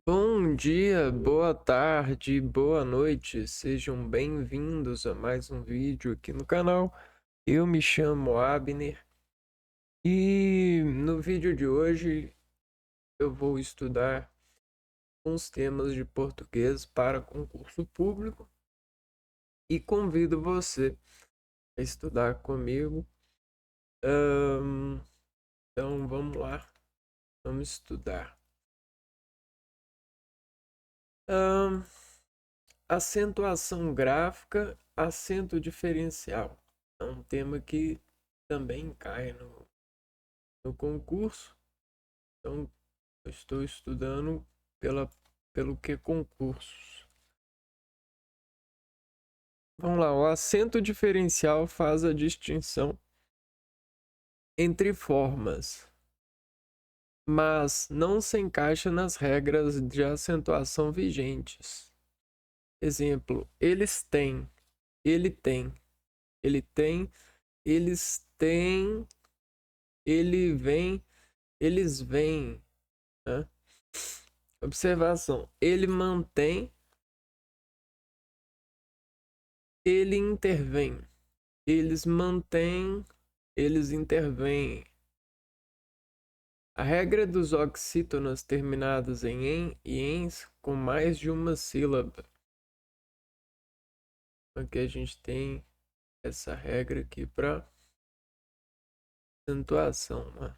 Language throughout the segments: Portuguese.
Bom dia, boa tarde, boa noite, sejam bem-vindos a mais um vídeo aqui no canal. Eu me chamo Abner e no vídeo de hoje eu vou estudar uns temas de português para concurso público e convido você a estudar comigo. Ahn, então vamos lá, vamos estudar. Ahn, Acentuação gráfica, acento diferencial. É um tema que também cai no concurso. Então, eu estou estudando pelo que concursos. Vamos lá, o acento diferencial faz a distinção entre formas, mas não se encaixa nas regras de acentuação vigentes. Exemplo, eles têm, ele tem, ele tem, eles têm, ele vem, eles vêm, né? Observação, ele mantém, ele intervém. Eles mantêm, eles intervêm. A regra dos oxítonos terminados em "en" e "ens" com mais de uma sílaba. Aqui a gente tem essa regra aqui para acentuação, né?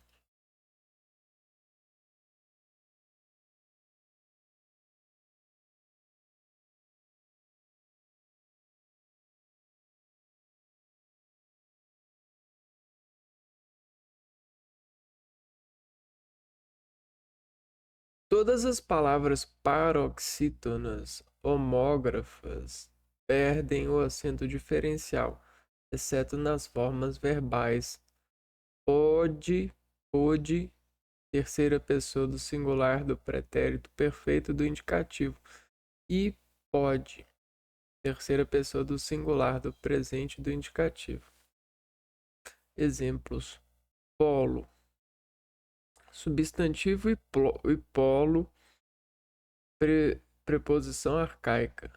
Todas as palavras paroxítonas homógrafas perdem o acento diferencial, exceto nas formas verbais pode, pôde, terceira pessoa do singular do pretérito perfeito do indicativo, e pode, terceira pessoa do singular do presente do indicativo. Exemplos: polo, substantivo e polo, preposição arcaica.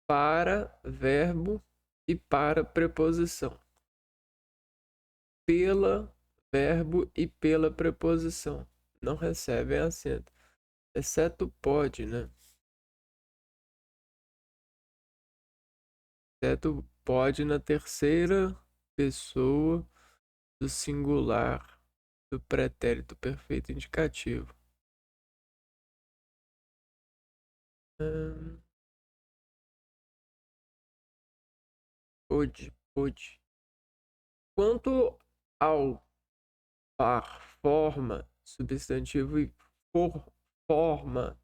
Para, verbo e para, preposição. Pela, verbo e pela, preposição. Não recebem acento, exceto pode, né? Exceto pode na terceira pessoa do singular do pretérito perfeito indicativo. Pode, pode. Quanto ao par, forma, substantivo e forma,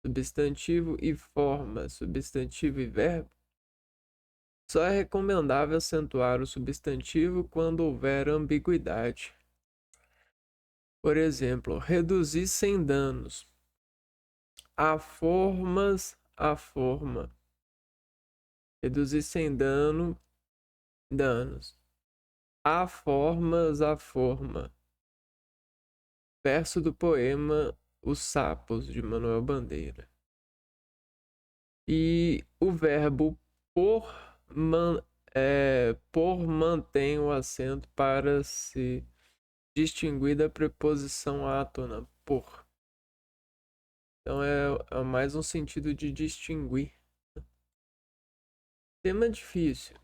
substantivo e forma, substantivo e verbo, só é recomendável acentuar o substantivo quando houver ambiguidade. Por exemplo, reduzir sem danos. Há formas, a forma. Reduzir sem danos. Há formas, a forma. Verso do poema Os Sapos, de Manuel Bandeira. E o verbo por, por mantém o acento para se distinguir da preposição átona, por. Então é mais um sentido de distinguir. Tema difícil.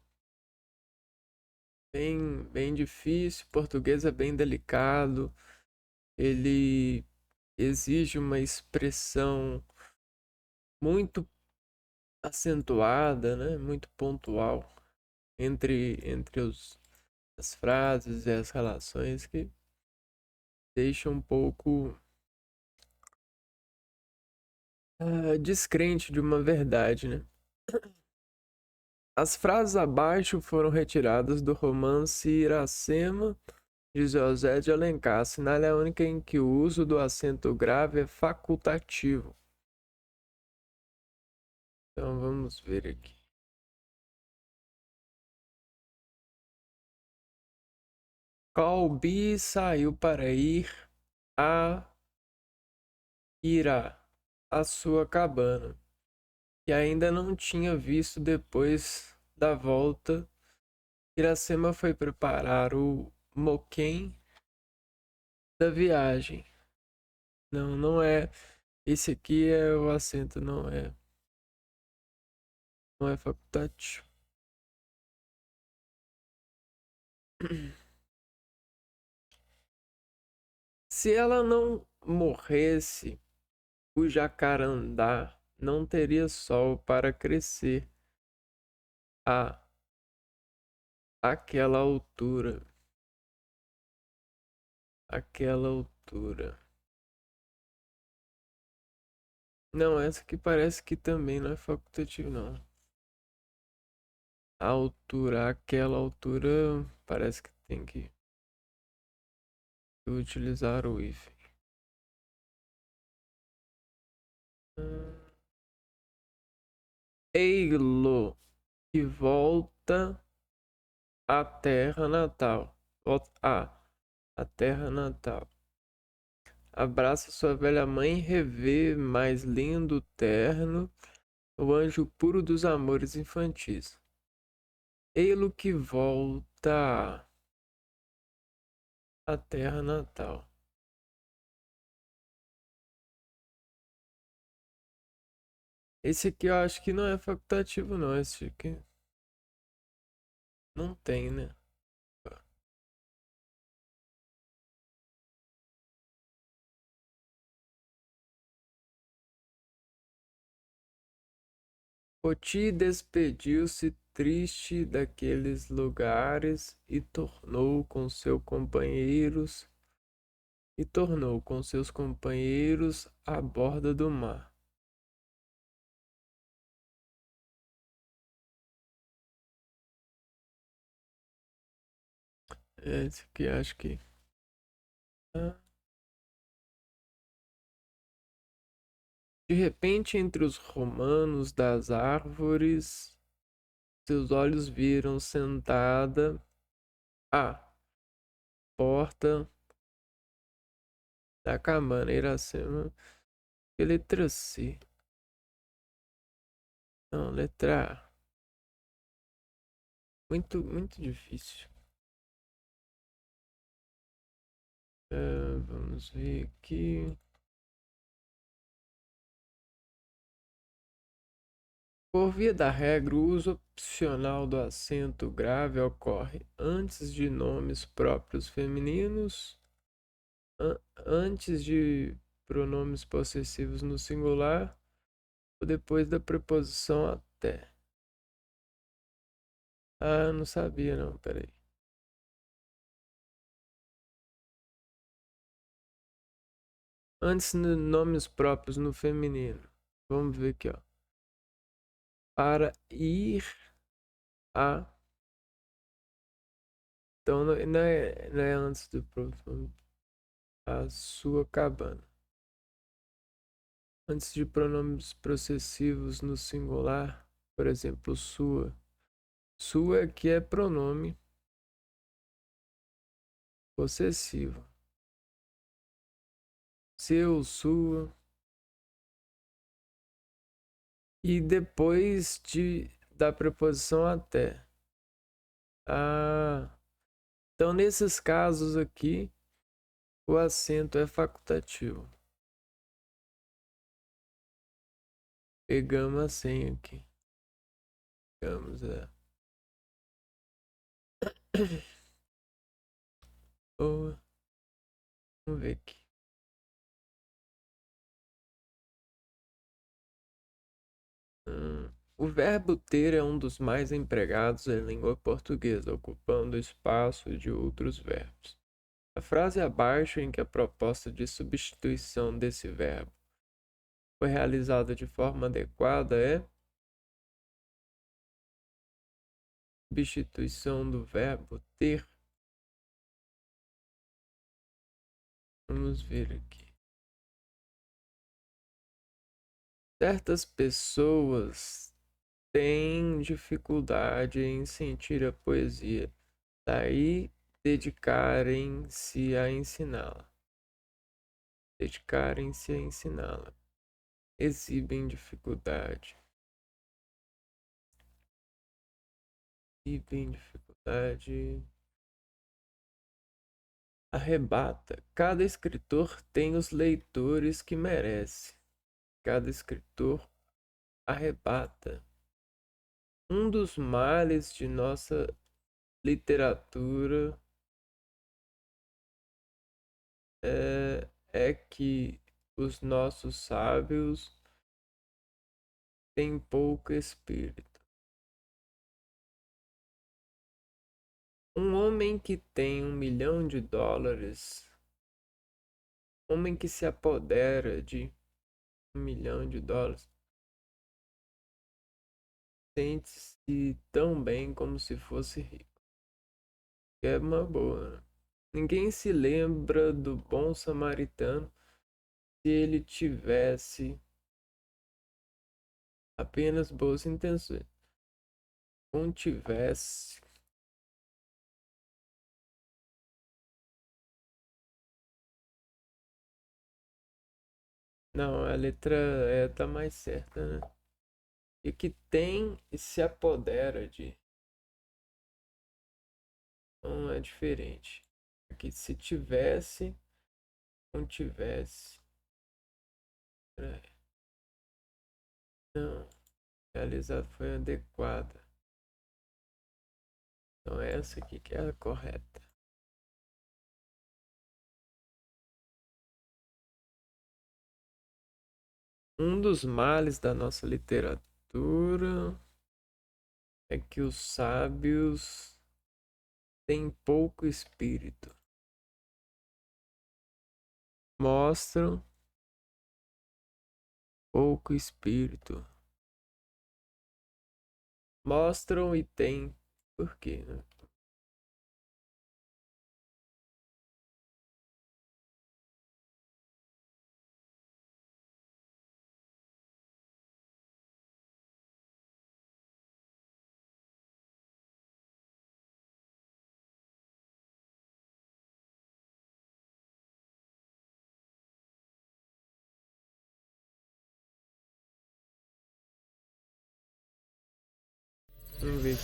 Bem difícil. Português é bem delicado. Ele exige uma expressão muito acentuada, né? Muito pontual entre as frases e as relações que deixa um pouco descrente de uma verdade, né? As frases abaixo foram retiradas do romance Iracema de José de Alencar. Assinale a única em que o uso do acento grave é facultativo. Então vamos ver aqui. Calbi saiu para ir a irá à sua cabana, que ainda não tinha visto depois da volta. Iracema foi preparar o moquém da viagem. Não, não é. Esse aqui é o acento, não é facultativo. Se ela não morresse, o jacarandá não teria sol para crescer a aquela altura. Aquela altura. Não, essa aqui parece que também não é facultativo, não. A altura, aquela altura, parece que tem que utilizar o if. Eilo, que volta à terra natal. Volta a terra natal. Abraça sua velha mãe e revê mais lindo terno, o anjo puro dos amores infantis. Eilo que volta à terra natal. Esse aqui eu acho que não é facultativo, não. Esse aqui não tem, né? Poti despediu-se triste daqueles lugares e tornou com seus companheiros à borda do mar. Esse aqui acho que. Ah. De repente, entre os romanos das árvores, seus olhos viram sentada à porta da cabana Iracema. Que letra C? Não, letra A. Muito, muito difícil. Vamos ver aqui. Por via da regra, o uso opcional do acento grave ocorre antes de nomes próprios femininos, antes de pronomes possessivos no singular ou depois da preposição até. Ah, não sabia não, peraí. Antes de nomes próprios no feminino. Vamos ver aqui, ó. Para ir a. Então não é antes do próximo. A sua cabana. Antes de pronomes possessivos no singular, por exemplo, sua. Sua aqui é pronome possessivo. Seu, sua. E depois da preposição até. Ah, então nesses casos aqui, o acento é facultativo. Pegamos a senha aqui. Pegamos a. Boa. Vamos ver aqui. O verbo ter é um dos mais empregados em língua portuguesa, ocupando o espaço de outros verbos. A frase abaixo, em que a proposta de substituição desse verbo foi realizada de forma adequada, é substituição do verbo ter. Vamos ver aqui. Certas pessoas têm dificuldade em sentir a poesia, daí dedicarem-se a ensiná-la. dedicarem-se a ensiná-la. Exibem dificuldade. Exibem dificuldade. Arrebata. Cada escritor tem os leitores que merece. Cada escritor arrebata. Um dos males de nossa literatura é que os nossos sábios têm pouco espírito. Um homem que tem $1 milhão, homem que se apodera de $1 milhão, sente-se tão bem como se fosse rico. É uma boa. Ninguém se lembra do bom samaritano se ele tivesse apenas boas intenções. Não tivesse. Não, a letra E tá mais certa, né? E que tem e se apodera de. Não é diferente. Aqui se tivesse, não tivesse. Não, realizado foi adequada. Então essa aqui que é a correta. Um dos males da nossa literatura é que os sábios têm pouco espírito. Mostram pouco espírito. Mostram e têm. Por quê, né? Vamos ver.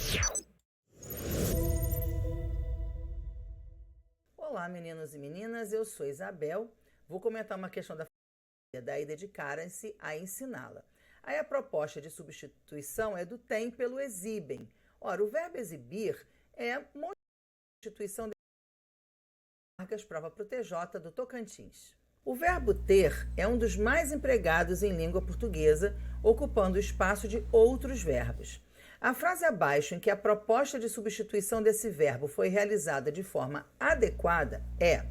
Olá, meninos e meninas, eu sou Isabel. Vou comentar uma questão da família, daí dedicarem-se a ensiná-la. Aí a proposta de substituição é do tem pelo exibem. Ora, o verbo exibir é uma substituição de marcas prova para o TJ do Tocantins. O verbo ter é um dos mais empregados em língua portuguesa, ocupando o espaço de outros verbos. A frase abaixo, em que a proposta de substituição desse verbo foi realizada de forma adequada, é.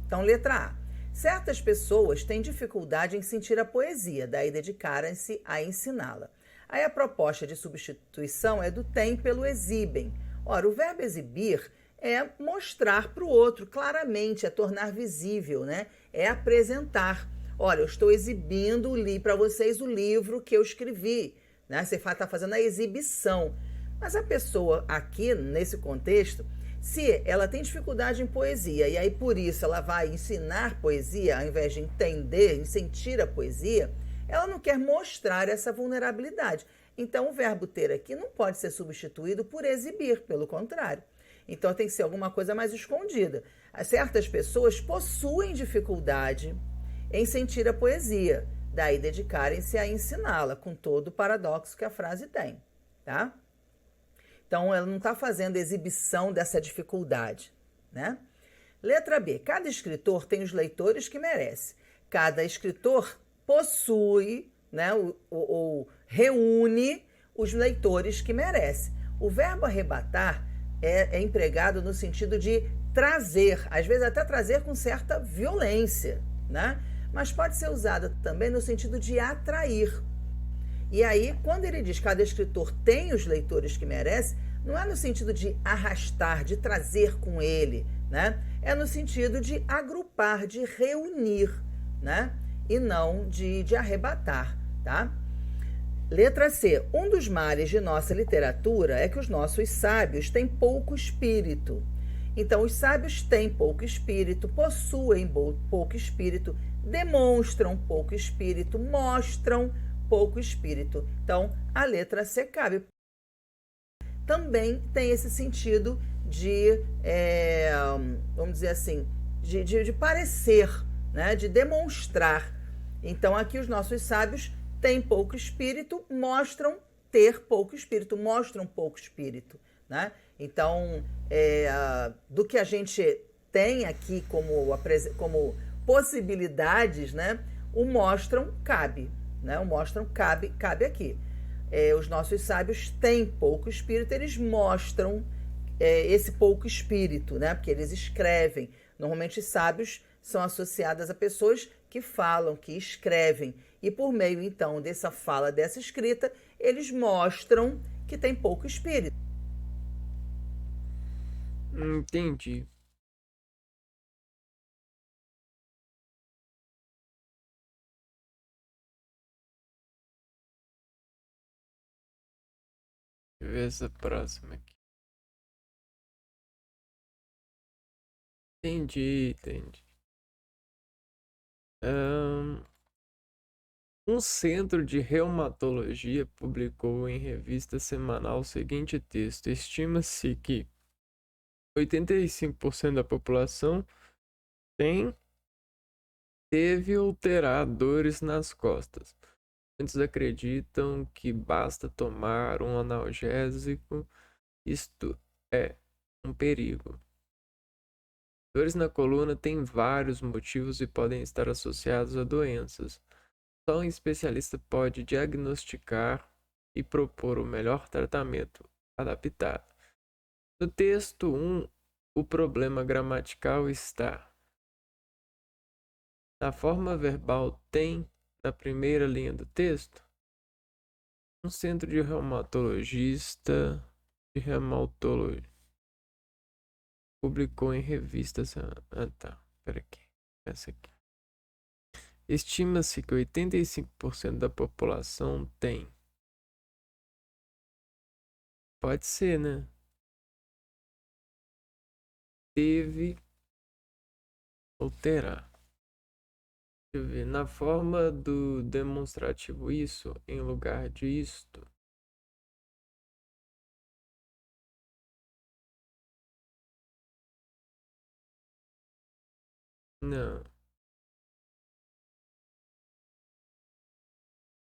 Então, letra A. Certas pessoas têm dificuldade em sentir a poesia, daí dedicarem-se a ensiná-la. Aí a proposta de substituição é do tem pelo exibem. Ora, o verbo exibir é mostrar para o outro claramente, é tornar visível, né? É apresentar. Olha, eu estou exibindo para vocês o livro que eu escrevi. Né? Você está fazendo a exibição. Mas a pessoa aqui, nesse contexto, se ela tem dificuldade em poesia e aí por isso ela vai ensinar poesia, ao invés de entender, sentir a poesia, ela não quer mostrar essa vulnerabilidade. Então o verbo ter aqui não pode ser substituído por exibir, pelo contrário. Então tem que ser alguma coisa mais escondida. Certas pessoas possuem dificuldade em sentir a poesia, daí dedicarem-se a ensiná-la, com todo o paradoxo que a frase tem, tá? Então, ela não está fazendo exibição dessa dificuldade, né? Letra B. Cada escritor tem os leitores que merece. Cada escritor possui, né, ou reúne os leitores que merece. O verbo arrebatar é empregado no sentido de trazer, às vezes até trazer com certa violência, né? Mas pode ser usado também no sentido de atrair. E aí, quando ele diz que cada escritor tem os leitores que merece, não é no sentido de arrastar, de trazer com ele, né? É no sentido de agrupar, de reunir, né? E não de arrebatar, tá? Letra C. Um dos males de nossa literatura é que os nossos sábios têm pouco espírito. Então, os sábios têm pouco espírito, possuem pouco espírito, demonstram pouco espírito, mostram pouco espírito. Então, a letra C cabe. Também tem esse sentido de, vamos dizer assim, de parecer, né? De demonstrar. Então, aqui os nossos sábios têm pouco espírito, mostram ter pouco espírito, mostram pouco espírito, né? Então, do que a gente tem aqui como possibilidades, né? O mostram cabe, né? O mostram cabe aqui. Os nossos sábios têm pouco espírito, eles mostram esse pouco espírito, né? Porque eles escrevem. Normalmente, sábios são associadas a pessoas que falam, que escrevem. E por meio, então, dessa fala, dessa escrita, eles mostram que tem pouco espírito. Entendi. Deixa eu ver essa próxima aqui. Entendi. Um centro de reumatologia publicou em revista semanal o seguinte texto: estima-se que 85% da população teve ou terá dores nas costas. Muitos acreditam que basta tomar um analgésico. Isto é um perigo. Dores na coluna têm vários motivos e podem estar associados a doenças. Só um especialista pode diagnosticar e propor o melhor tratamento adaptado. No texto 1, o problema gramatical está na forma verbal tem, na primeira linha do texto, um centro de reumatologista de reumatologia publicou em revistas. Tá, pera aqui. Essa aqui. Estima-se que 85% da população tem. Pode ser, né? Teve ou terá. Deixa eu ver. Na forma do demonstrativo isso em lugar de isto. Não.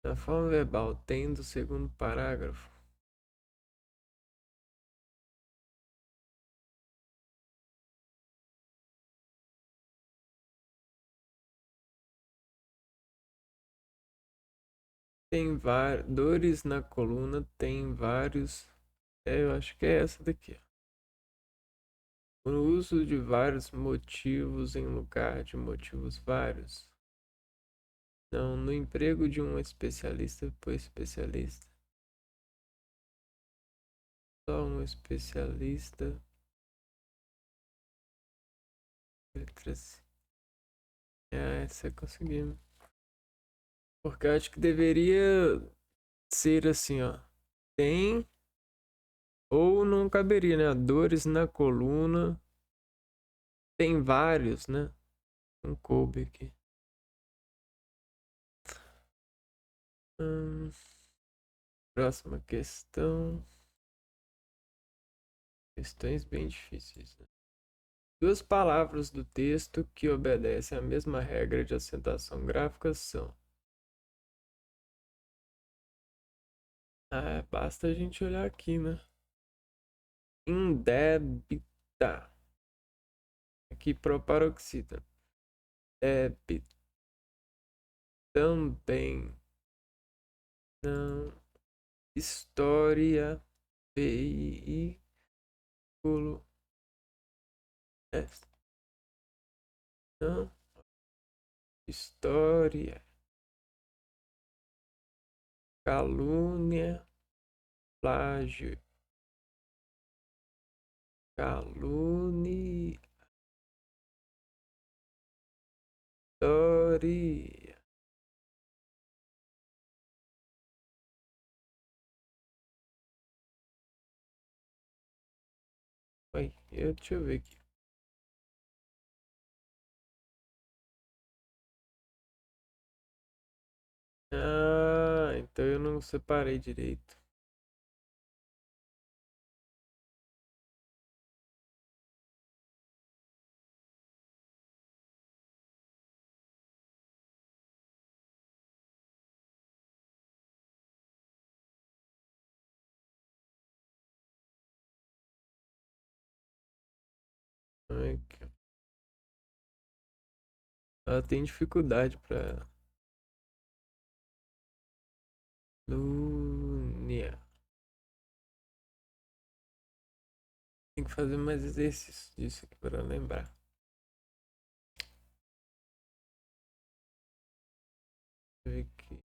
Na forma verbal tem do segundo parágrafo. Tem dores na coluna, tem vários. Eu acho que é essa daqui. O uso de vários motivos em lugar de motivos vários. Não, no emprego de um especialista por especialista. Só um especialista. Essa conseguimos. Porque eu acho que deveria ser assim, ó. Tem ou não caberia, né? Dores na coluna. Tem vários, né? Não coube aqui. Próxima questão. Questões bem difíceis, né? Duas palavras do texto que obedecem à mesma regra de acentuação gráfica são. Basta a gente olhar aqui, né? Indébita. Aqui proparoxítona. Débito. Também. Não. História. Veículo. Não. História. Calúnia. Plágio. Calúnia. História. Deixa eu ver aqui. Ah, então eu não separei direito. Aqui. Ela tem dificuldade pra Lunia. Tem que fazer mais exercícios disso aqui para lembrar. Deixa eu ver aqui.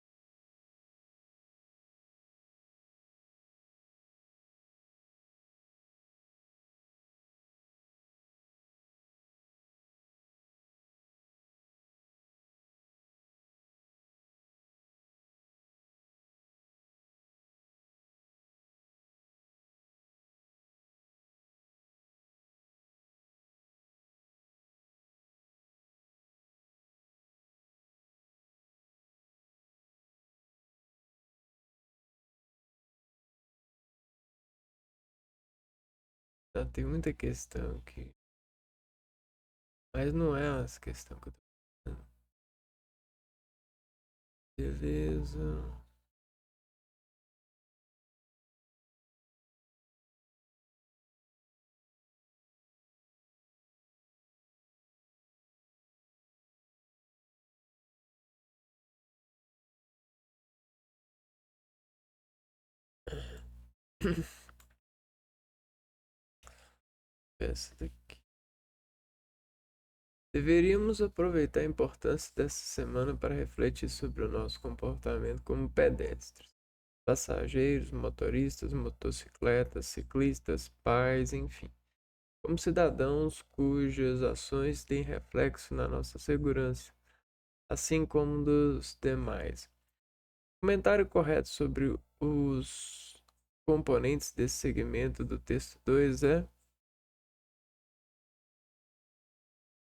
Tem muita questão aqui. Mas não é essa questão que eu tô pensando. Beleza. Essa daqui. Deveríamos aproveitar a importância dessa semana para refletir sobre o nosso comportamento como pedestres, passageiros, motoristas, motocicletas, ciclistas, pais, enfim, como cidadãos cujas ações têm reflexo na nossa segurança, assim como dos demais. O comentário correto sobre os componentes desse segmento do texto 2 é: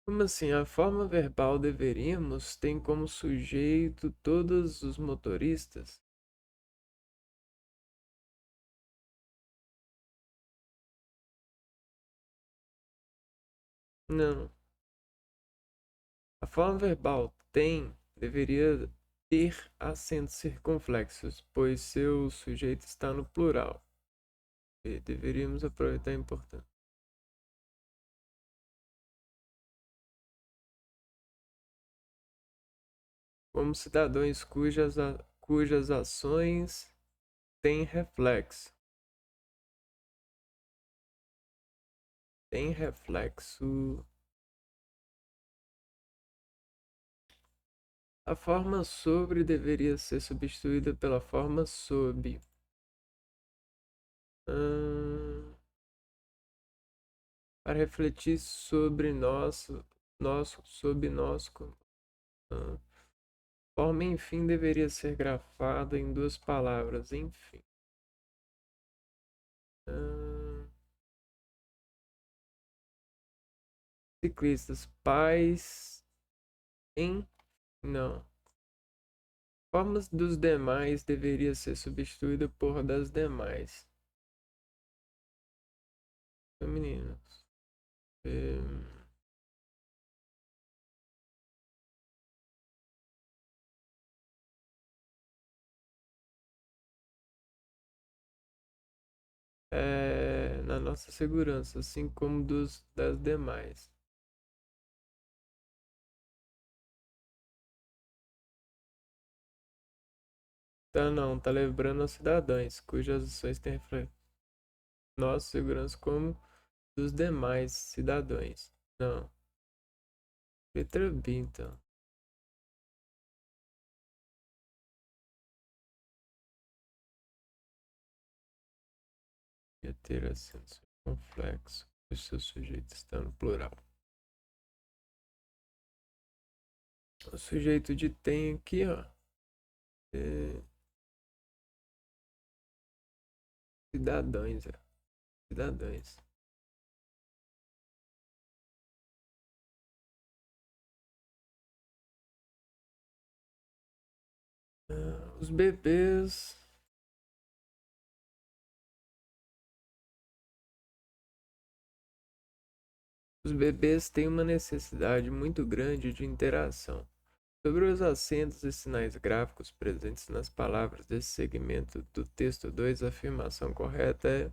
como assim? A forma verbal deveríamos tem como sujeito todos os motoristas? Não. A forma verbal tem deveria ter acentos circunflexos, pois seu sujeito está no plural. E deveríamos aproveitar a importância. Como cidadãos cujas ações têm reflexo. Tem reflexo. A forma sobre deveria ser substituída pela forma sob. Para refletir sobre sob nosso. ah, Forma, enfim, deveria ser grafada em duas palavras, enfim. Ah, Ciclistas, pais, em. Não. Formas dos demais deveria ser substituída por das demais. Femininos. Em, na nossa segurança, assim como das demais. Tá, não, tá lembrando aos cidadãos, cujas ações têm reflexo nossa segurança como dos demais cidadãos. Não. Letra B, então. Ia ter acento complexo. O seu sujeito está no plural. O sujeito de tem aqui, ó. É cidadãos, ó. Cidadãos. Os bebês. Os bebês têm uma necessidade muito grande de interação. Sobre os acentos e sinais gráficos presentes nas palavras desse segmento do texto 2, a afirmação correta é: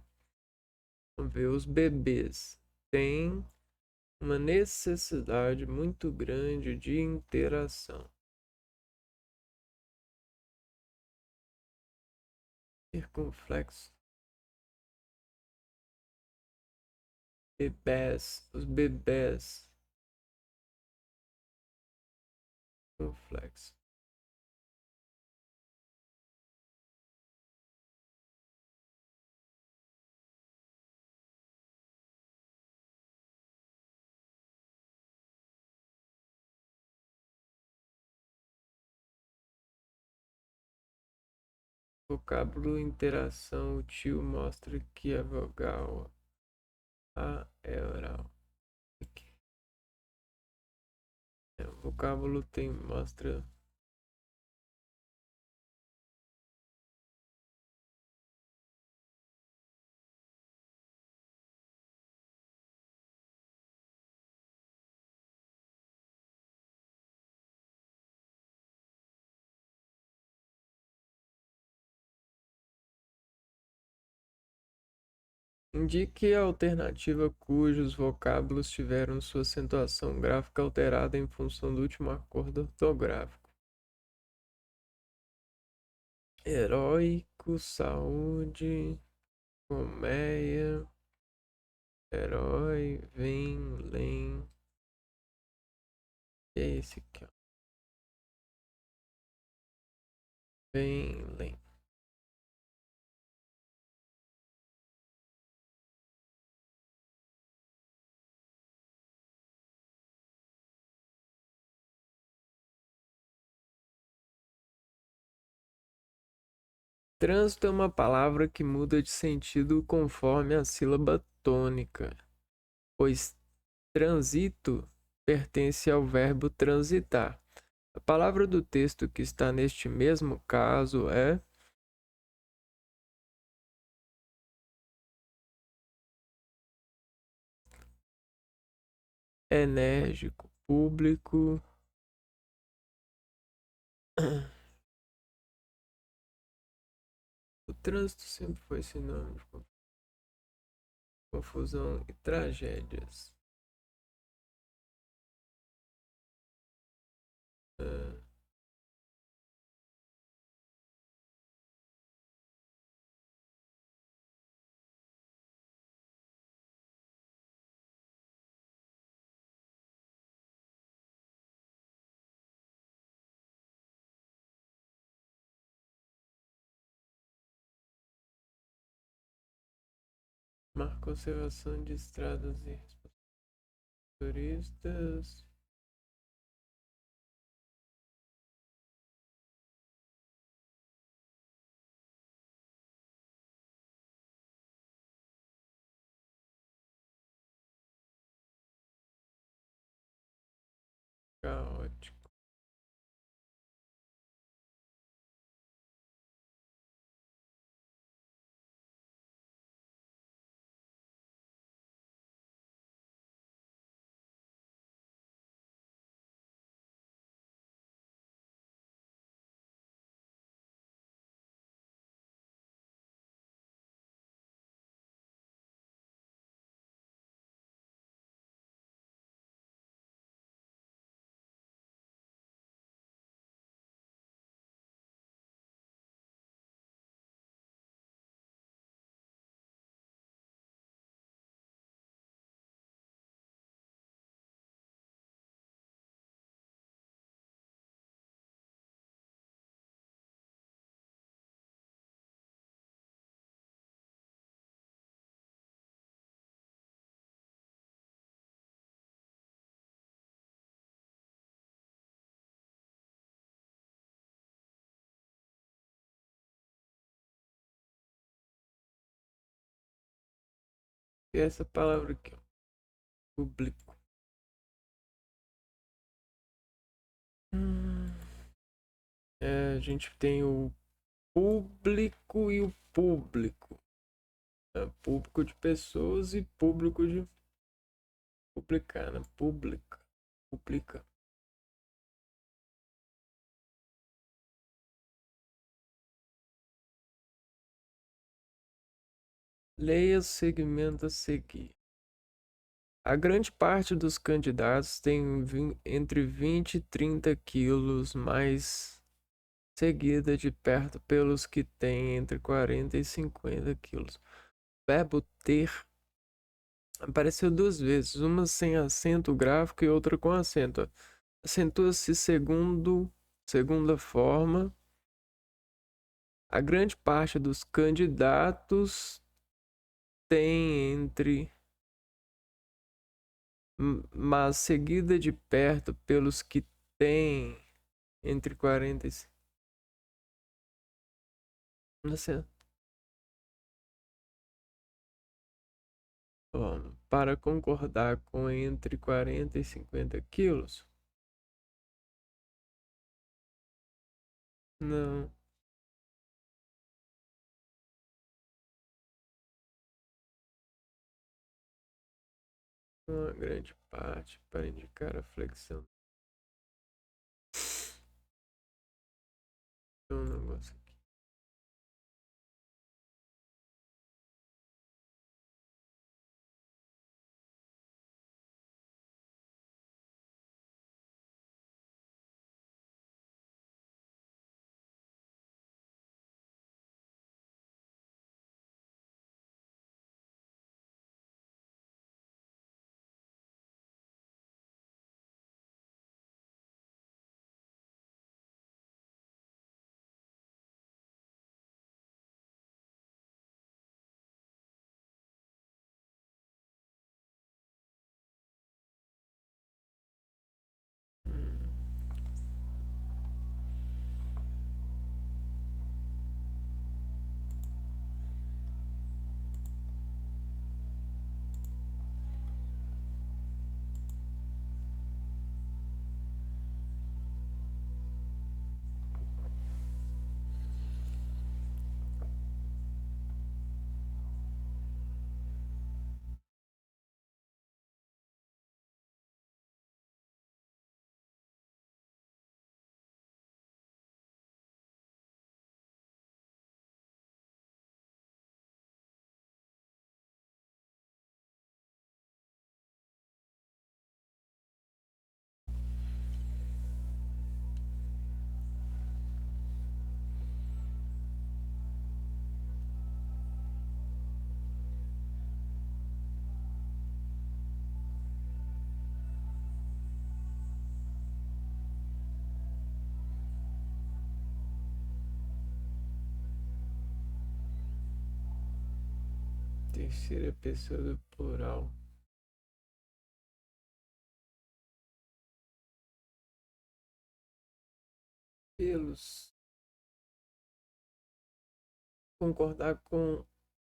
vamos ver, os bebês têm uma necessidade muito grande de interação. Circunflexo. Bebês. Os bebês. Circunflexo. Vocábulo interação. O tio mostra que a vogal A é oral. Aqui. O vocábulo mostra. Indique a alternativa cujos vocábulos tiveram sua acentuação gráfica alterada em função do último acordo ortográfico. Heróico, saúde, colmeia, herói, vem, lem. E é esse aqui, ó. Vem, lem. Trânsito é uma palavra que muda de sentido conforme a sílaba tônica, pois transito pertence ao verbo transitar. A palavra do texto que está neste mesmo caso é enérgico, público. O trânsito sempre foi sinônimo de confusão e tragédias. É, mar conservação de estradas e turistas. Caótico. E essa palavra aqui, ó, público. É, A gente tem o público e o público. Público de pessoas e público de publicar, né? Publica. Leia o segmento a seguir. A grande parte dos candidatos tem entre 20 e 30 quilos, mais seguida de perto pelos que têm entre 40 e 50 quilos. O verbo ter apareceu duas vezes, uma sem acento gráfico e outra com acento. Acentua-se segunda forma. A grande parte dos candidatos tem entre, mas seguida de perto pelos que têm entre 40 e 50. Para concordar com entre 40 e 50 quilos? Não. Uma grande parte para indicar a flexão. Tem um negócio aqui. Terceira pessoa do plural. Pelos. Concordar com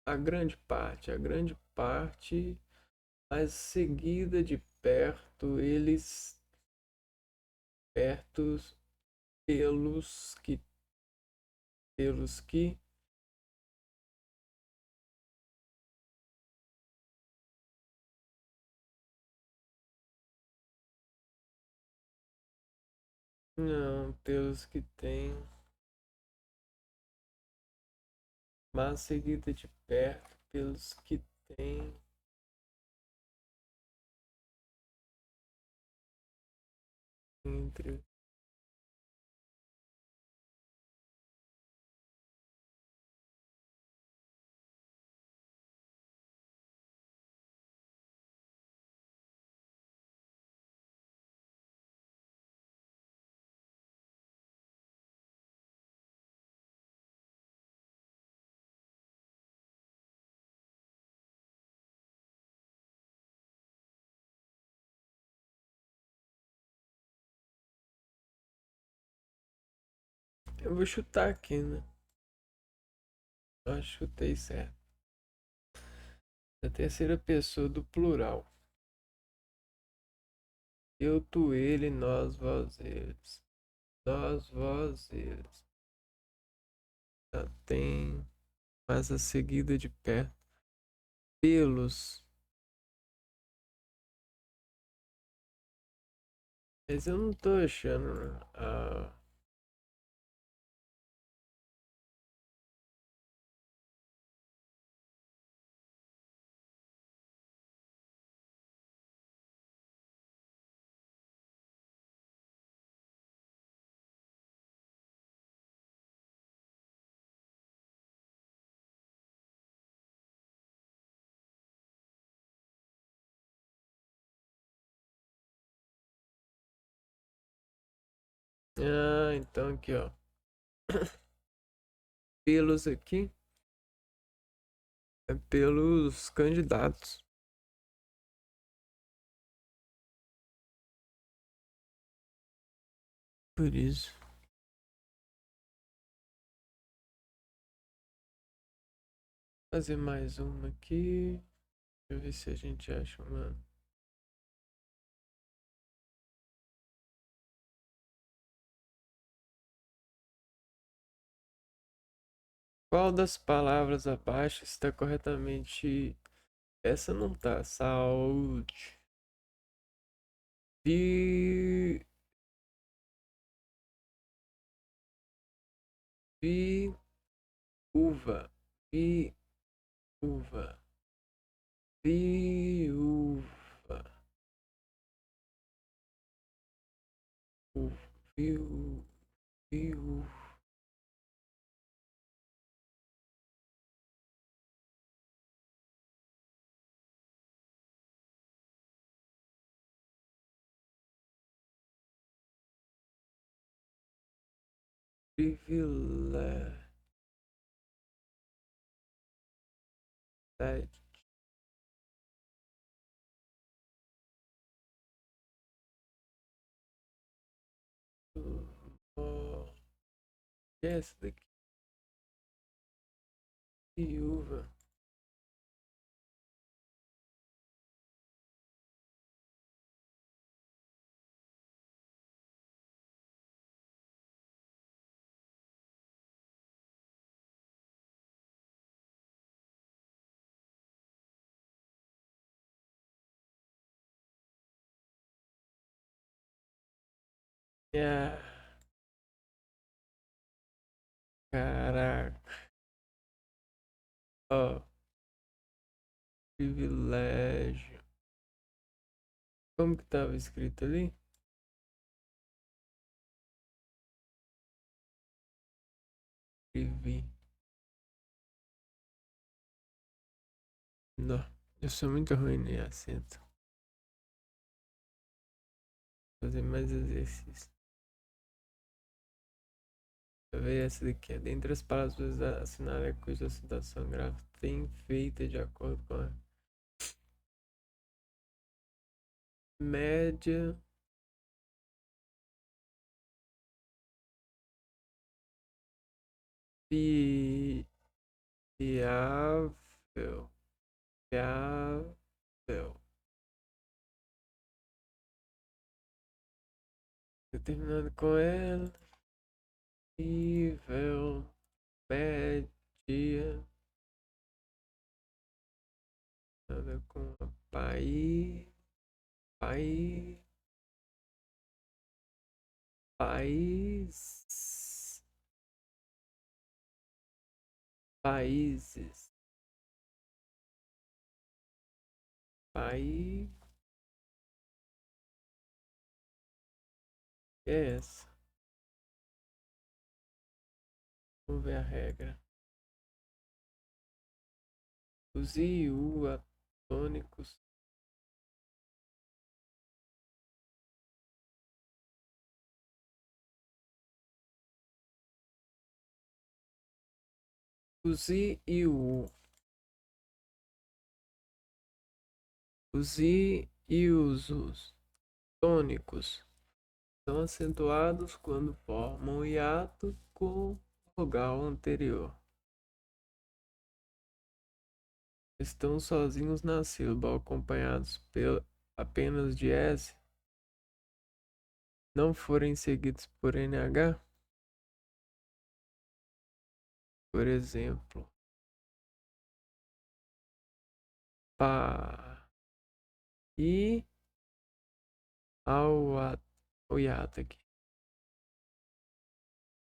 a grande parte. A grande parte, mas seguida de perto, eles. Perto pelos que. Pelos que. Não, pelos que têm. Mas seguida de perto pelos que têm. Entre. Eu vou chutar aqui, né? Eu chutei certo. A terceira pessoa do plural. Eu, tu, ele, nós, vós, eles. Nós, vós, eles. Tá, tem, mas a seguida de perto. Pelos. Mas eu não tô achando. Então aqui, ó. Pelos aqui é pelos candidatos. Por isso. Fazer mais uma aqui. Deixa eu ver se a gente acha uma. Qual das palavras abaixo está corretamente? Essa não tá. Saúde. Vi. Viúva. Viúva. Viúva. Viú. Viú. Privilégio. Que é essa daqui? Viúva. Ah, caraca. Ó, privilégio. Como que tava escrito ali? Escrevi. Não, eu sou muito ruim em acento. Fazer mais exercício. Deixa eu ver essa daqui. Dentre as palavras assinar é cuja citação gráfica tem feita de acordo com a média. Fi- Fiável. Fiável. Determinado com ela. Nível. Média. Nada com a país. País. País. Países. País. É essa. Vamos ver a regra. Os iuatônicos. Os i e o. Os i e os tônicos são acentuados quando formam hiato com vogal anterior. Estão sozinhos na sílaba, acompanhados apenas de S, não forem seguidos por NH. Por exemplo, pa e ao o hiato aqui.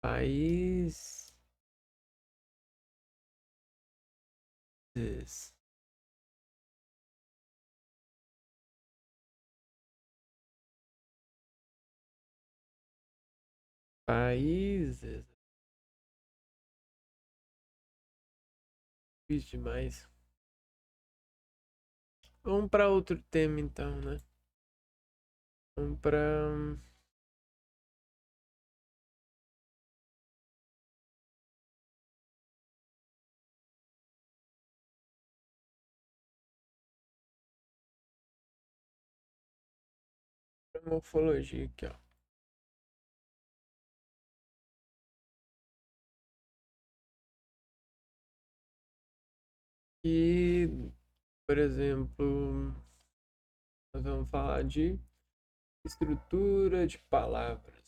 Países. Países. Difícil demais. Vamos para outro tema então, né? Vamos para morfologia aqui, ó. E, por exemplo, nós vamos falar de estrutura de palavras.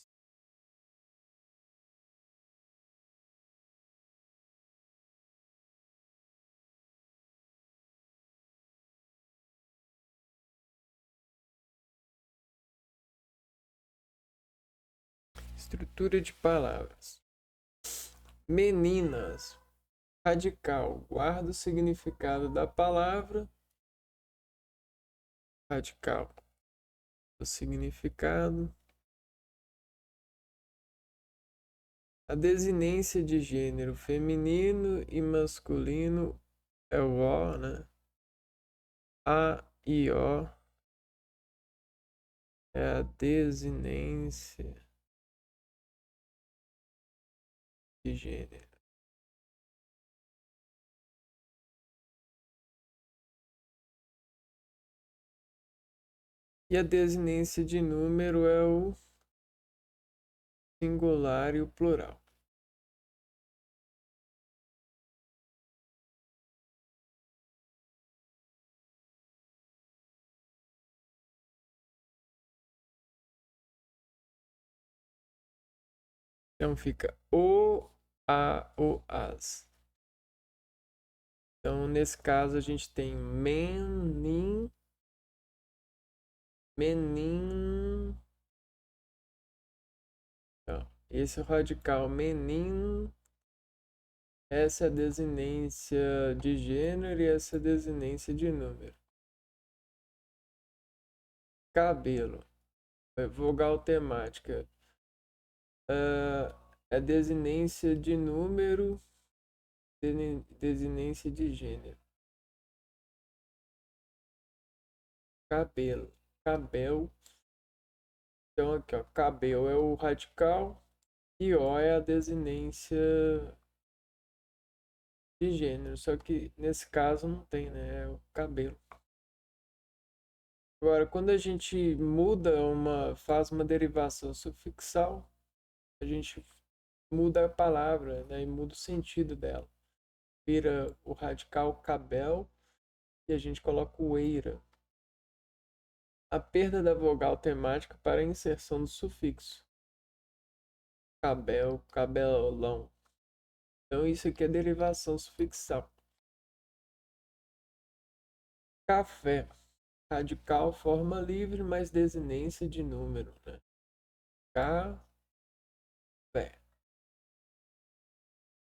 Estrutura de palavras. Meninas. Radical. Guarda o significado da palavra. Radical. O significado. A desinência de gênero feminino e masculino é o O, né? A e O é a desinência de gênero. E a desinência de número é o singular e o plural. Então fica o, a, o, as. Então nesse caso a gente tem menin, menin. Então, esse é o radical menin. Essa é a desinência de gênero e essa é a desinência de número. Cabelo. Vogal temática. É desinência de número, desinência de gênero. Cabelo. Cabel. Então aqui, ó. Cabelo é o radical e O é a desinência de gênero. Só que nesse caso não tem, né? É o cabelo. Agora, quando a gente faz uma derivação sufixal, a gente muda a palavra, né? E muda o sentido dela. Vira o radical cabel e a gente coloca o eira. A perda da vogal temática para a inserção do sufixo. Cabel, cabelão. Então isso aqui é derivação sufixal. Café. Radical, forma livre, mas desinência de número, né? Café.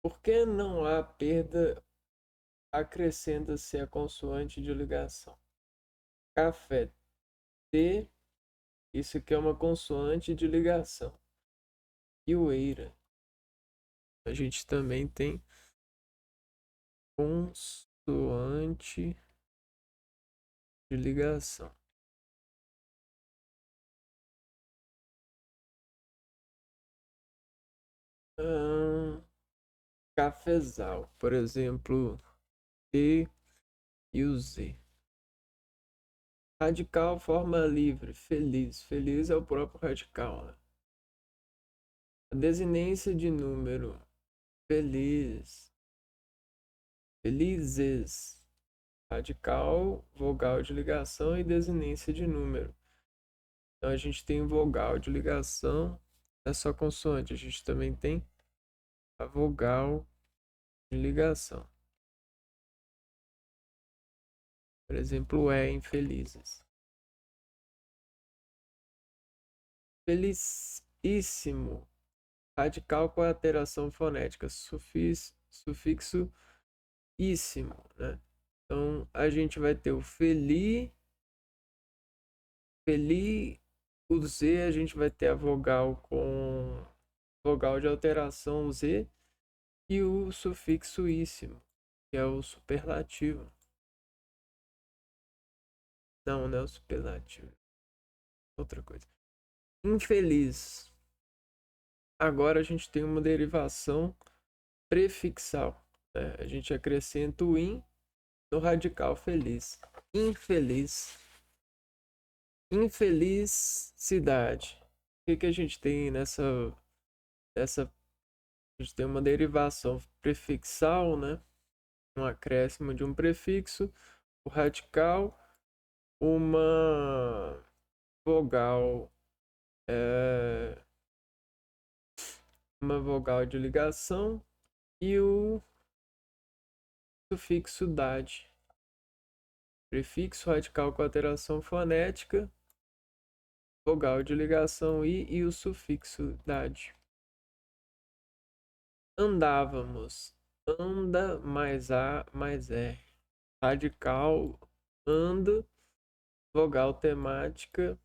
Por que não há perda? Acrescenta-se a consoante de ligação. Café. T. Isso aqui é uma consoante de ligação. E o eira. A gente também tem consoante de ligação. Cafezal, por exemplo, T e o Z. Radical, forma livre, feliz. Feliz é o próprio radical, né? A desinência de número, feliz. Felizes. Radical, vogal de ligação e desinência de número. Então a gente tem vogal de ligação, é só consoante. A gente também tem a vogal de ligação. Por exemplo, infelizes. Felicíssimo. Radical com alteração fonética. Sufixo íssimo, né? Então, a gente vai ter o o Z, a gente vai ter a vogal com vogal de alteração Z e o sufixo íssimo, que é o superlativo. Não, não é o superlativo. Outra coisa. Infeliz. Agora a gente tem uma derivação prefixal, né? A gente acrescenta o in no radical feliz. Infeliz. Infelicidade. O que a gente tem nessa a gente tem uma derivação prefixal, né? Um acréscimo de um prefixo, o radical, uma vogal, é, uma vogal de ligação e o sufixo dade. Prefixo radical com alteração fonética, vogal de ligação e o sufixo dade. Andávamos. Anda mais A mais R. Radical, anda, vogal temática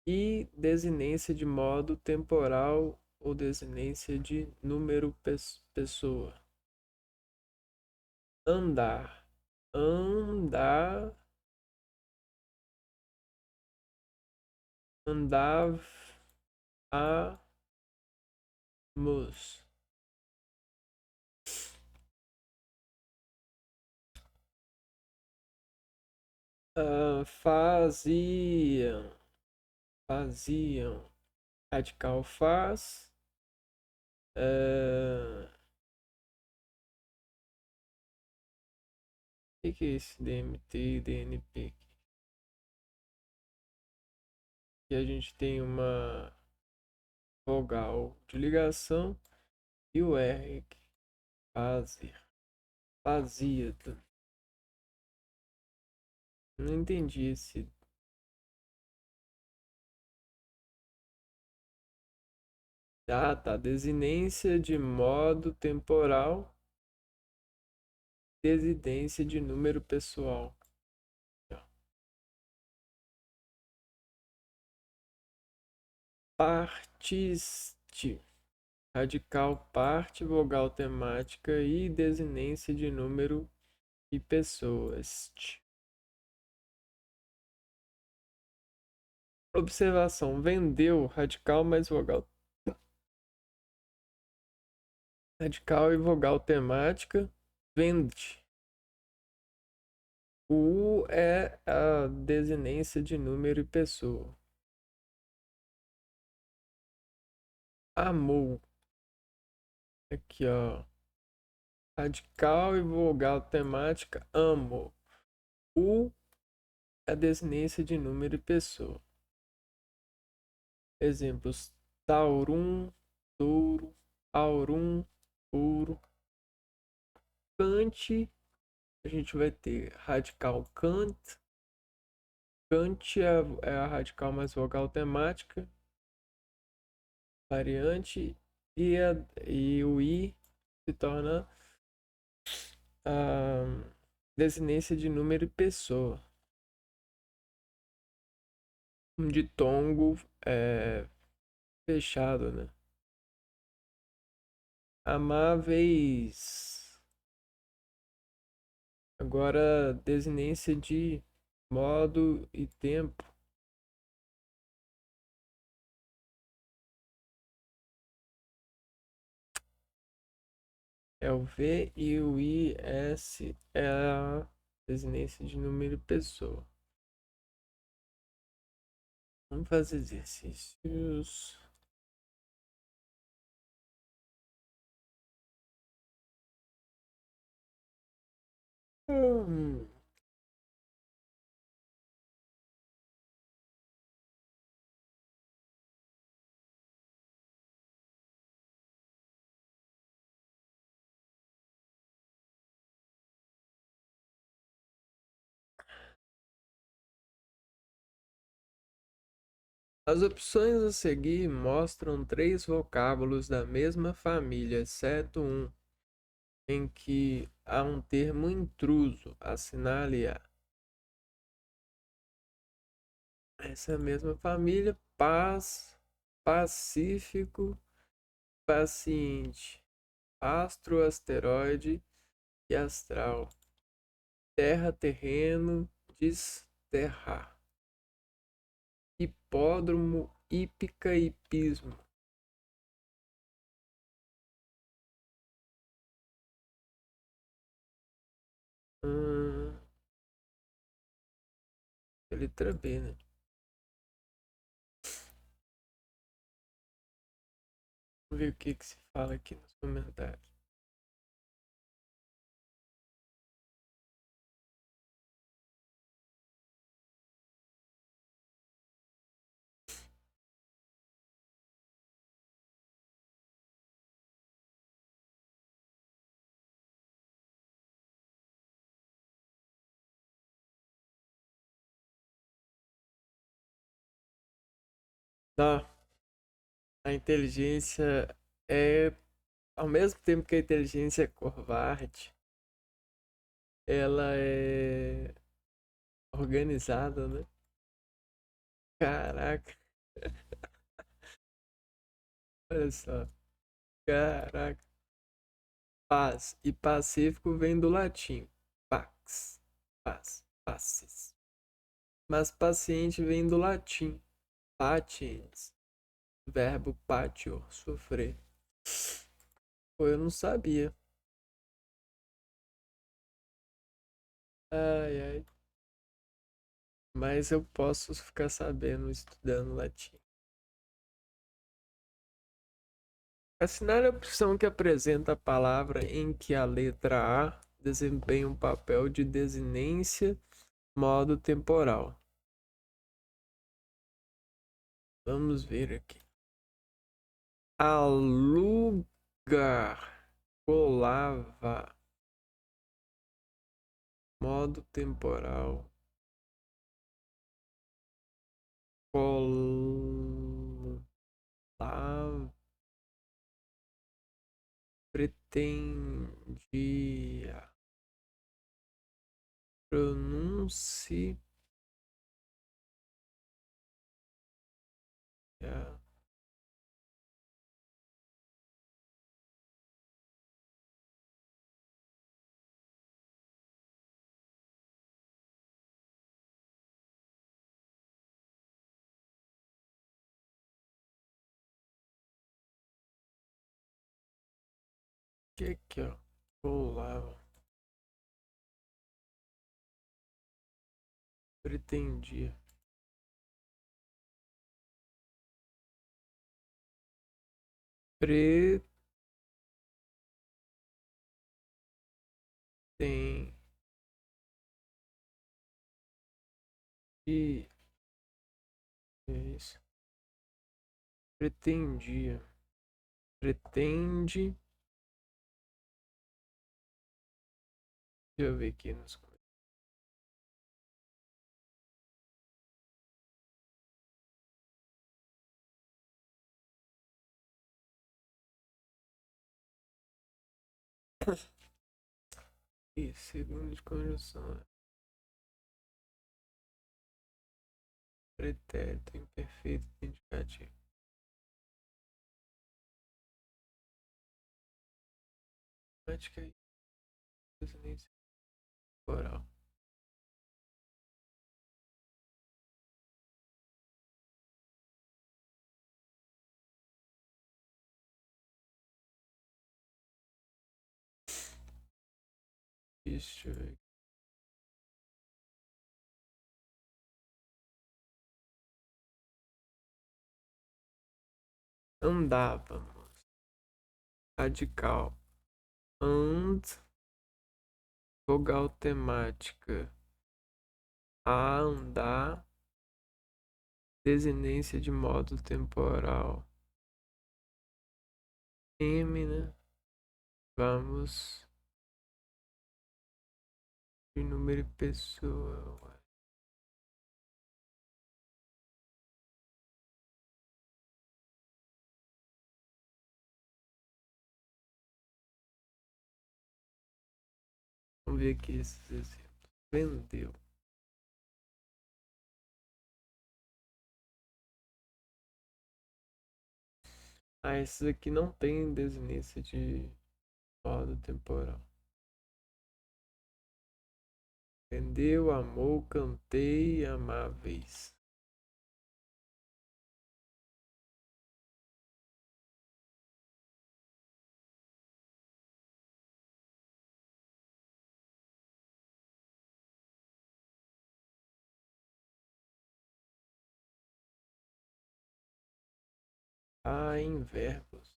e desinência de modo temporal ou desinência de número pessoa. Andar. Andar. Andávamos. Faziam. Faziam. Radical faz. O que é esse DMT e DNP aqui? E a gente tem uma vogal de ligação e o R aqui. Fazer. Fazia. Não entendi esse. Ah, tá. Desinência de modo temporal. Desinência de número pessoal. Partiste. Radical parte, vogal temática e desinência de número e pessoas. Observação: vendeu radical mais vogal. Radical e vogal temática. Vende. O U é a desinência de número e pessoa. Amou. Aqui, ó. Radical e vogal temática. Amo. U é a desinência de número e pessoa. Exemplos: taurum, touro, aurum, ouro. Cante, a gente vai ter radical cant. Cante é a radical mais vogal temática. Variante. E o I se torna a desinência de número e pessoa. Um ditongo fechado, né? Amáveis. Agora, desinência de modo e tempo. É o V e o IS é a desinência de número e pessoa. Vamos fazer exercícios. Hum. As opções a seguir mostram três vocábulos da mesma família, exceto um, em que há um termo intruso. Assinale A. Essa mesma família, paz, pacífico, paciente, astro, asteroide e astral. Terra, terreno, desterrar. Hipódromo, hípica, hipismo. Hum, letra B, né? Vamos ver o que se fala aqui nos comentários. Tá. A inteligência é, ao mesmo tempo que a inteligência é covarde, ela é organizada, né? Caraca, olha só. Caraca. Paz e pacífico vem do latim. Pax. Paz. Pacis. Mas paciente vem do latim. Patiens. Verbo patio. Sofrer. Pô, eu não sabia. Ai, ai. Mas eu posso ficar sabendo estudando latim. Assinar a opção que apresenta a palavra em que a letra A desempenha um papel de desinência, modo temporal. Vamos ver aqui. Alugar, colava, modo temporal, colava, pretendia, pronúncia, que aqui, ó, colava, pretendia, pretendia, é isso, pretendia, pretende, deixa eu ver aqui nos comentários. Isso, segundo de conjunção, pretérito, imperfeito, indicativo. Prática e residência oral. Deixa eu ver. Andávamos. Radical. And. Vogal temática. A andar. Desinência de modo temporal. M, né? Vamos. De número e pessoa. Vamos ver aqui esses exemplos. Vendeu. Ah, esses aqui não tem desinência de modo temporal. Vendeu, amou, cantei, amáveis. Ah, em verbos.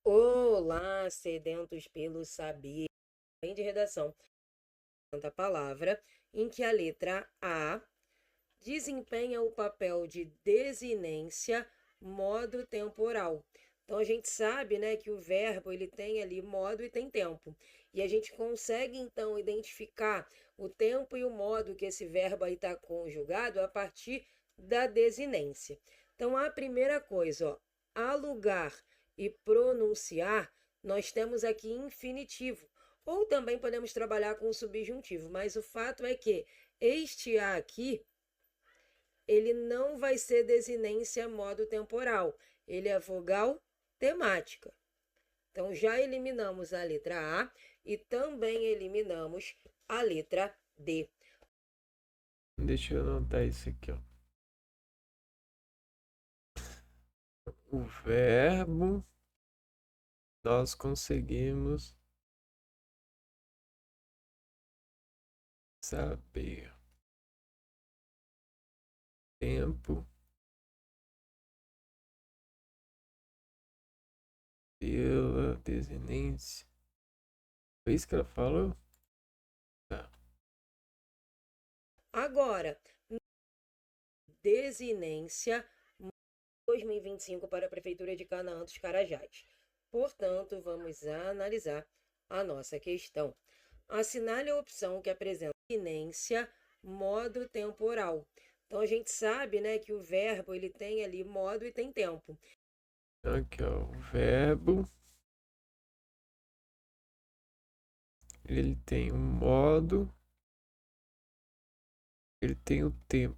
Olá, sedentos pelo saber. Bem de redação. A palavra em que a letra A desempenha o papel de desinência modo temporal. Então a gente sabe, né, que o verbo ele tem ali modo e tem tempo. E a gente consegue então identificar o tempo e o modo que esse verbo aí está conjugado a partir da desinência. Então a primeira coisa, ó, alugar e pronunciar, nós temos aqui infinitivo. Ou também podemos trabalhar com o subjuntivo, mas o fato é que este A aqui ele não vai ser desinência modo temporal, ele é vogal temática. Então, já eliminamos a letra A e também eliminamos a letra D. Deixa eu anotar isso aqui, ó. O verbo nós conseguimos saber tempo pela desinência. Foi isso que ela falou? Tá. Agora, desinência 2025 para a Prefeitura de Canaã dos Carajás. Portanto, vamos analisar a nossa questão. Assinale a opção que apresenta desinência modo temporal. Então, a gente sabe, né, que o verbo ele tem ali modo e tem tempo. Aqui, ó, o verbo ele tem um modo, ele tem o tempo.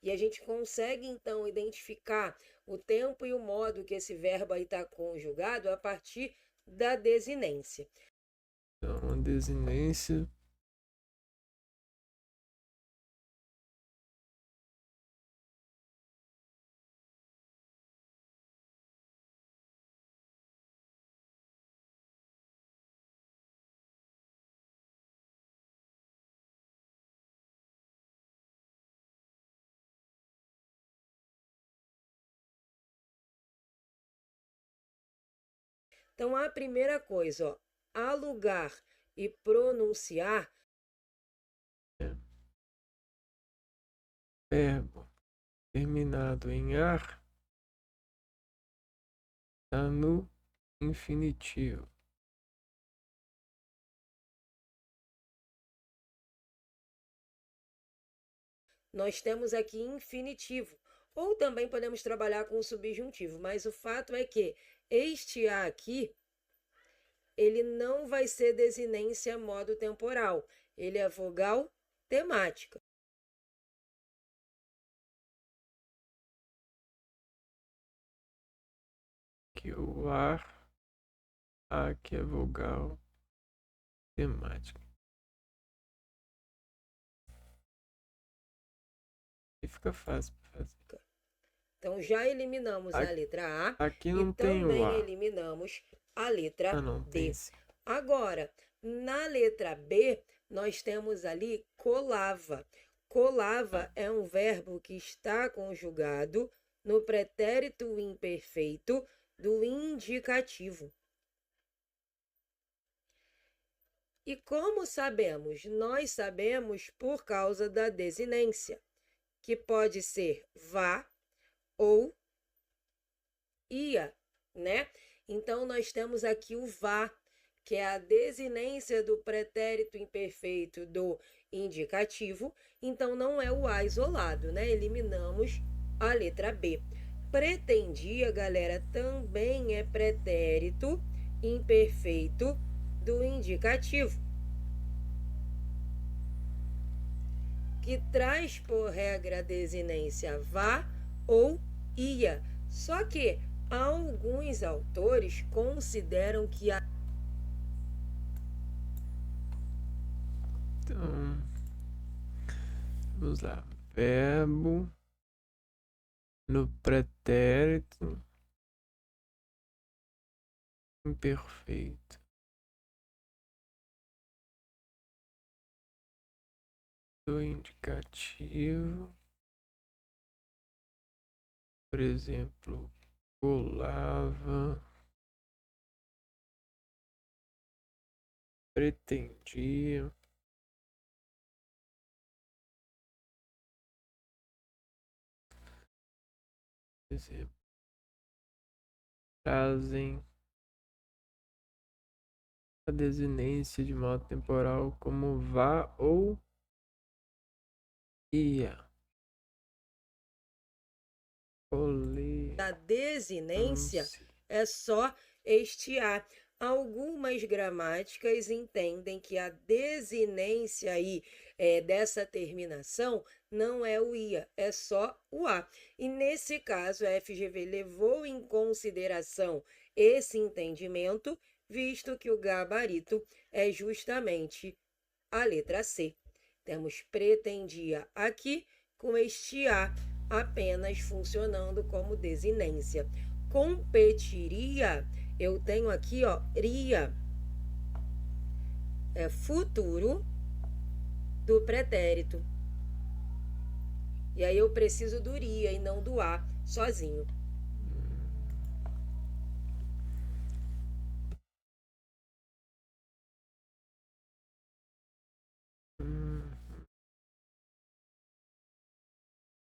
E a gente consegue, então, identificar o tempo e o modo que esse verbo aí está conjugado a partir da desinência. Então, a desinência Então, a primeira coisa, ó, alugar e pronunciar. é verbo terminado em ar está no infinitivo. Nós temos aqui infinitivo. Ou também podemos trabalhar com o subjuntivo, mas o fato é que este A aqui, ele não vai ser desinência modo temporal, ele é vogal temática. Que o ar, aqui é vogal temática. E fica fácil para fazer. Então, já eliminamos a letra A Aqui e não tem o também A. eliminamos a letra não D. tem sim. Agora, na letra B, nós temos ali colava. Colava é um verbo que está conjugado no pretérito imperfeito do indicativo. E como sabemos? Nós sabemos por causa da desinência, que pode ser vá ou ia, né? Então, nós temos aqui o vá, que é a desinência do pretérito imperfeito do indicativo. Então, não é o A isolado, né? Eliminamos a letra B. Pretendia, galera, também é pretérito imperfeito do indicativo, que traz por regra a desinência vá ou ia. Só que alguns autores consideram que a Então, vamos lá. Verbo no pretérito imperfeito. Do indicativo. Por exemplo, colava, pretendia. Por exemplo, trazem a desinência de modo temporal como vá ou ia. desinência Tolerância. é só este A. Algumas gramáticas entendem que a desinência aí dessa terminação não é o ia, é só o A. E nesse caso, a FGV levou em consideração esse entendimento, visto que o gabarito é justamente a letra C. Temos pretendia aqui com este A apenas funcionando como desinência. Competiria, eu tenho aqui, ó, ria, é futuro do pretérito. E aí eu preciso do ria e não do a sozinho.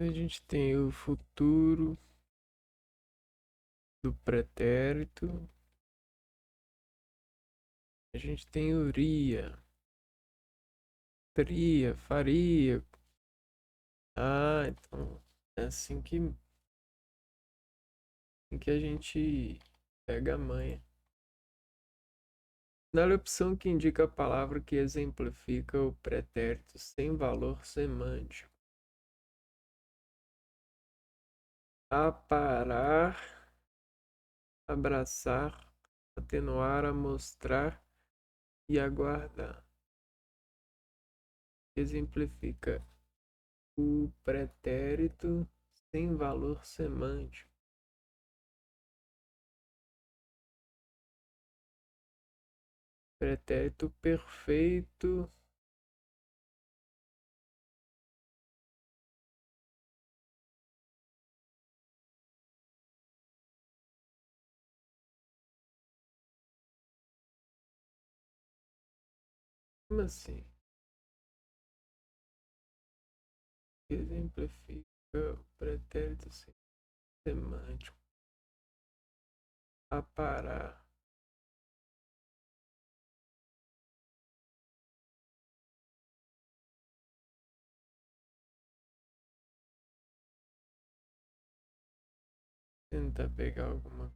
A gente tem o futuro do pretérito. A gente tem o ria, teria, faria. Ah, então é assim que a gente pega a manha. Na opção que indica a palavra que exemplifica o pretérito sem valor semântico. Aparar, abraçar, atenuar, amostrar e aguardar. Exemplifica o pretérito sem valor semântico. Pretérito perfeito. Como assim? Exemplifica o pretérito sem semântico. Aparar. Tentar pegar alguma.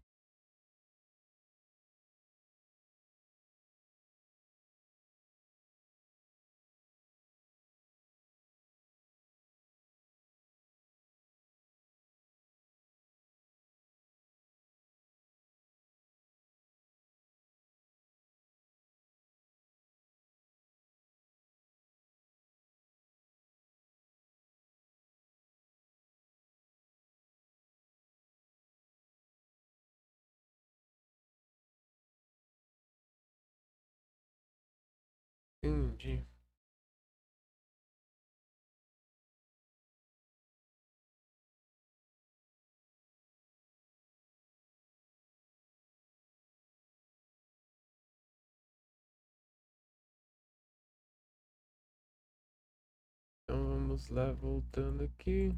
Entendi. Vamos lá, voltando aqui.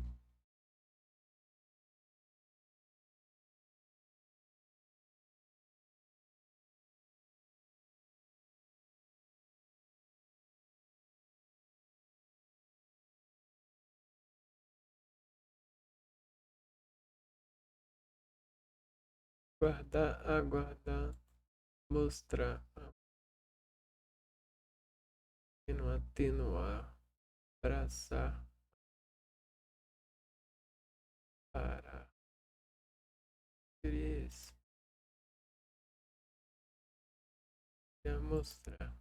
Guardar, aguardar, mostrar, atenuar, abraçar, parar, crescer, mostrar.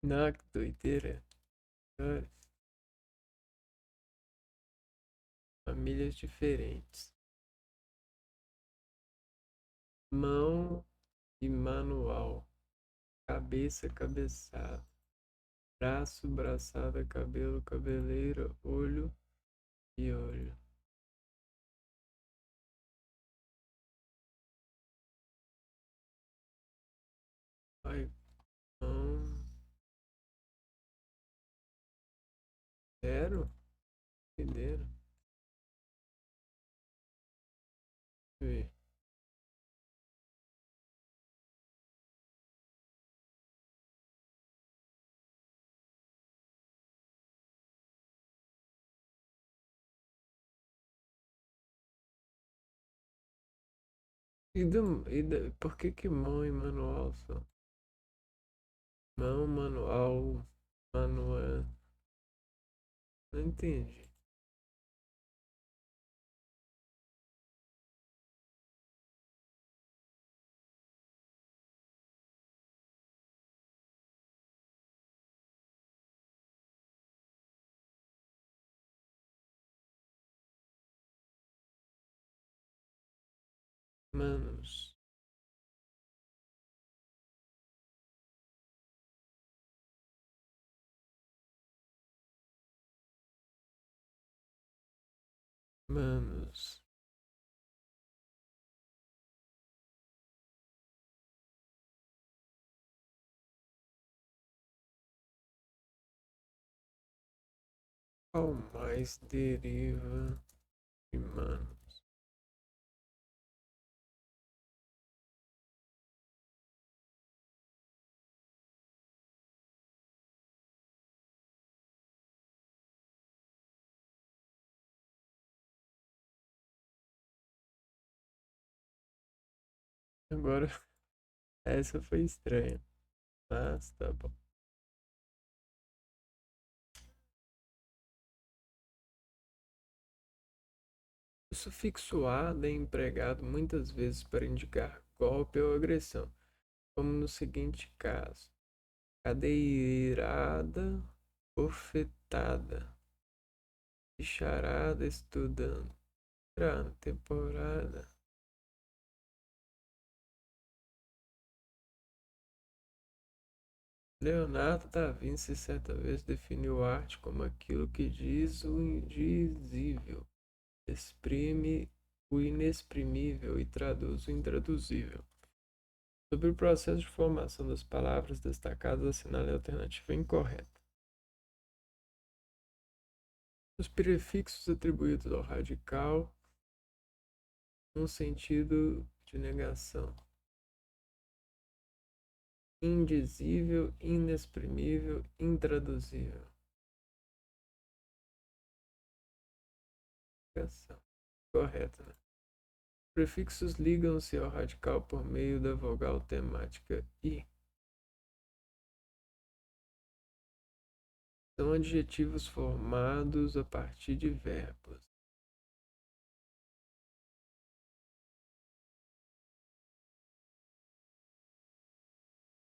Não, que doideira. Cara, famílias diferentes. Mão e manual. Cabeça, cabeçada. Braço, braçada, cabelo, cabeleira, olho e olho. Ai, mão. Zero? Doideira. Ver. Por que que mão e manual só? Mão, manual, manual. Não entendi. Manos. Manos. Qual mais deriva de manos? Agora, essa foi estranha. Mas tá bom. O sufixo "-ado" é empregado muitas vezes para indicar golpe ou agressão, como no seguinte caso: cadeirada, bofetada, bicharada, estudando, temporada. Leonardo da Vinci certa vez definiu arte como aquilo que diz o indizível, exprime o inexprimível e traduz o intraduzível. Sobre o processo de formação das palavras destacadas, assinale a alternativa incorreta. Os prefixos atribuídos ao radical, um sentido de negação. Indizível, inexprimível, intraduzível. Negação. Correto, né? Prefixos ligam-se ao radical por meio da vogal temática I. São adjetivos formados a partir de verbos.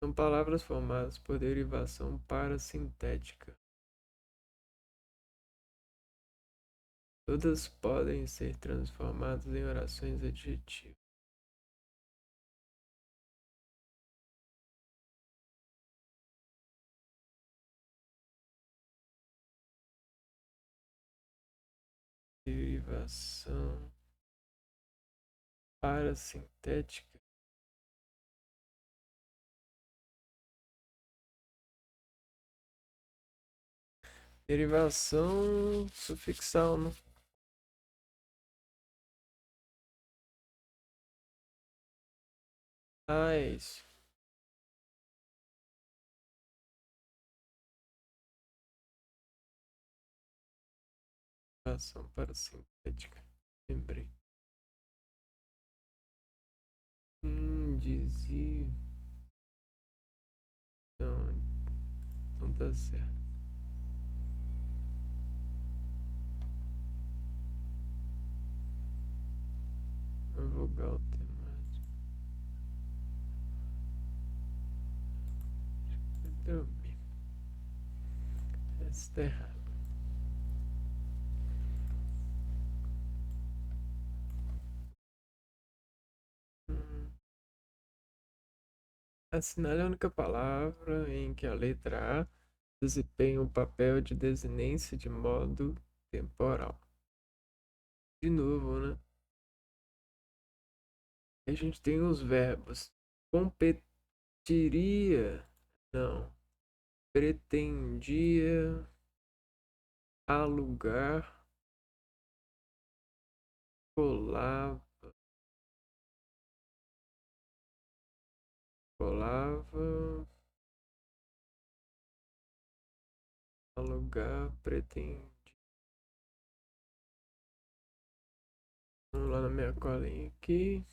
São palavras formadas por derivação parasintética. Todas podem ser transformadas em orações adjetivas. Derivação parasintética. Derivação sufixal, não? Ah, é isso. Derivação parasintética. Lembrei. Dizia. Não tá certo. A vogal temática. Dormir. Essa tá errada. Assinale a única palavra em que a letra A desempenha o papel de desinência de modo temporal. De novo, né? A gente tem os verbos. Competiria. Não. Pretendia. Alugar. Colava. Colava. Alugar. Pretendia. Vamos lá na minha colinha aqui.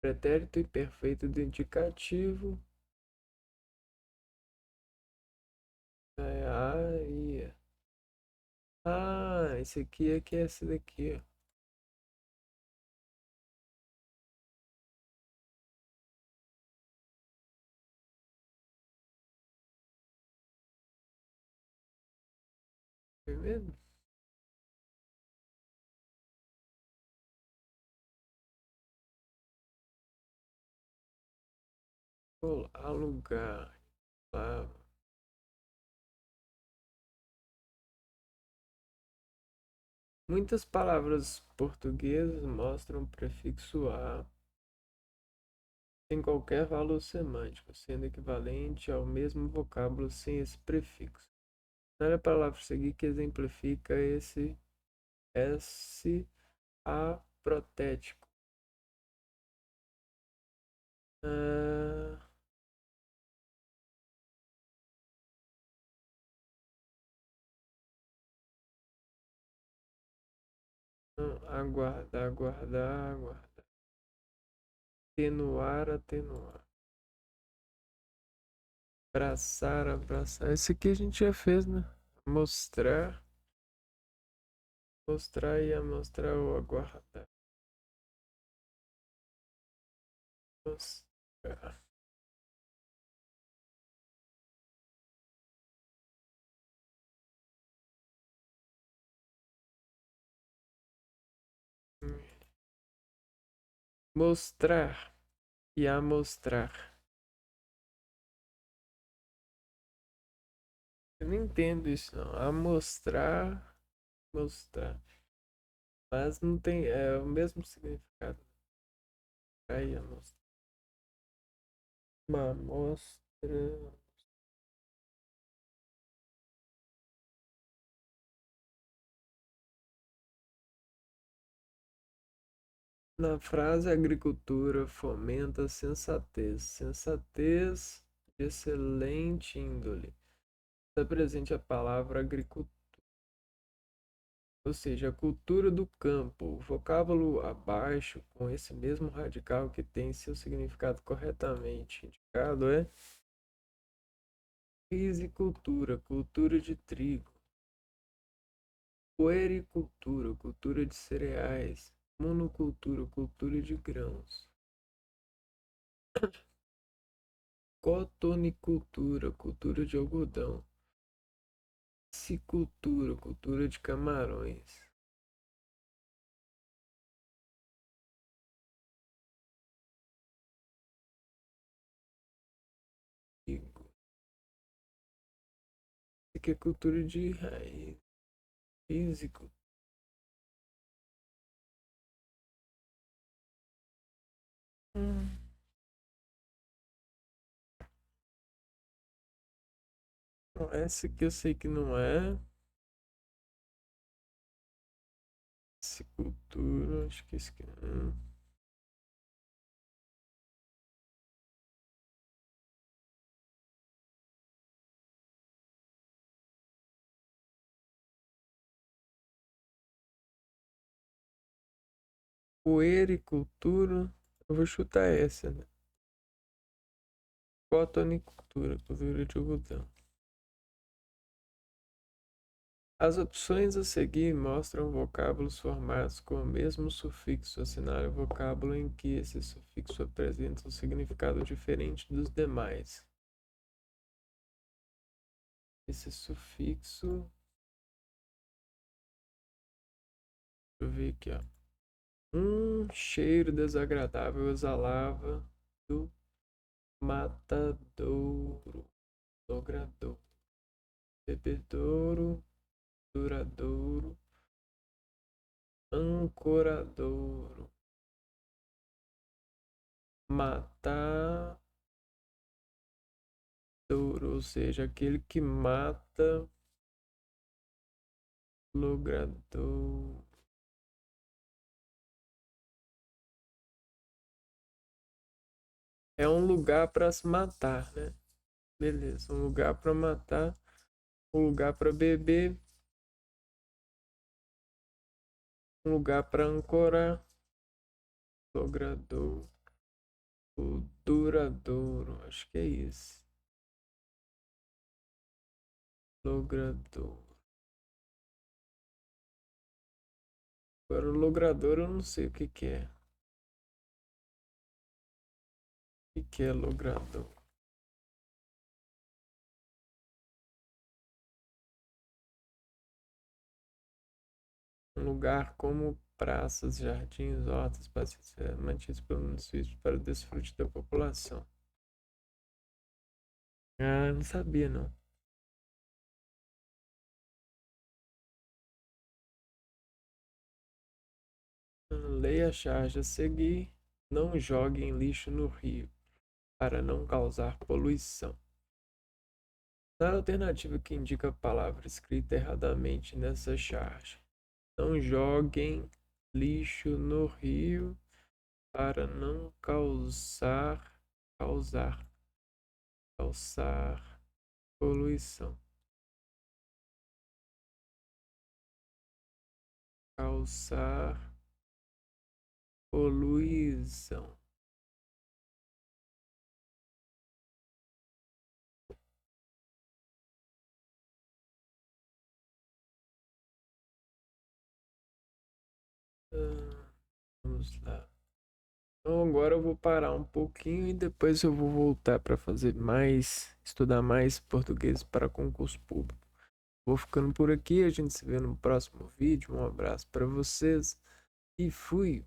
Pretérito imperfeito do indicativo. Ia. Ah, esse aqui é que é esse daqui, ó. Foi mesmo? Alugar. Lá. Muitas palavras portuguesas mostram o prefixo a sem qualquer valor semântico, sendo equivalente ao mesmo vocábulo sem esse prefixo. Não é a palavra a seguir que exemplifica esse a protético. Aguardar, aguardar, aguardar. Atenuar, atenuar. Abraçar, abraçar. Esse aqui a gente já fez, né? Mostrar. Mostrar e amostrar ou aguardar. Mostrar. Mostrar e amostrar. Eu não entendo isso não. Amostrar, mostrar. Mas não tem, é o mesmo significado. Aí amostrar. Uma amostra. Na frase, a agricultura fomenta a sensatez. Sensatez de excelente índole. Está presente a palavra agricultura. Ou seja, a cultura do campo. O vocábulo abaixo, com esse mesmo radical que tem seu significado corretamente indicado, é risicultura, cultura de trigo. Puericultura, cultura de cereais. Monocultura, cultura de grãos. Cotonicultura, cultura de algodão. Piscicultura, cultura de camarões. Trigo. Isso aqui é cultura de raiz. Físico. Bom, essa aqui eu sei que não é. Piscicultura, acho que esse aqui não. Puericultura, eu vou chutar essa, né? Cotonicultura, cultura de algodão. As opções a seguir mostram vocábulos formados com o mesmo sufixo. Assinale o vocábulo em que esse sufixo apresenta um significado diferente dos demais. Esse sufixo. Deixa eu ver aqui, ó. Um cheiro desagradável exalava do matadouro, logradouro, bebedouro, duradouro, ancoradouro, matadouro, ou seja, aquele que mata, logradouro. É um lugar para se matar, né? Beleza, um lugar para matar, um lugar para beber, um lugar para ancorar, logradouro, o duradouro, acho que é isso. Logradouro. Agora o logrador eu não sei o que que é. O que é logrador? Um lugar como praças, jardins, hortas, passeios mantidos pelo município para o desfrute da população. Ah, não sabia não. Leia a charge a seguir. Não joguem lixo no rio para não causar poluição. Na alternativa que indica a palavra escrita erradamente nessa charge. Não joguem lixo no rio para não causar poluição. Causar poluição. Vamos lá. Então agora eu vou parar um pouquinho e depois eu vou voltar para estudar mais português para concurso público. Vou ficando por aqui, a gente se vê no próximo vídeo. Um abraço para vocês e fui!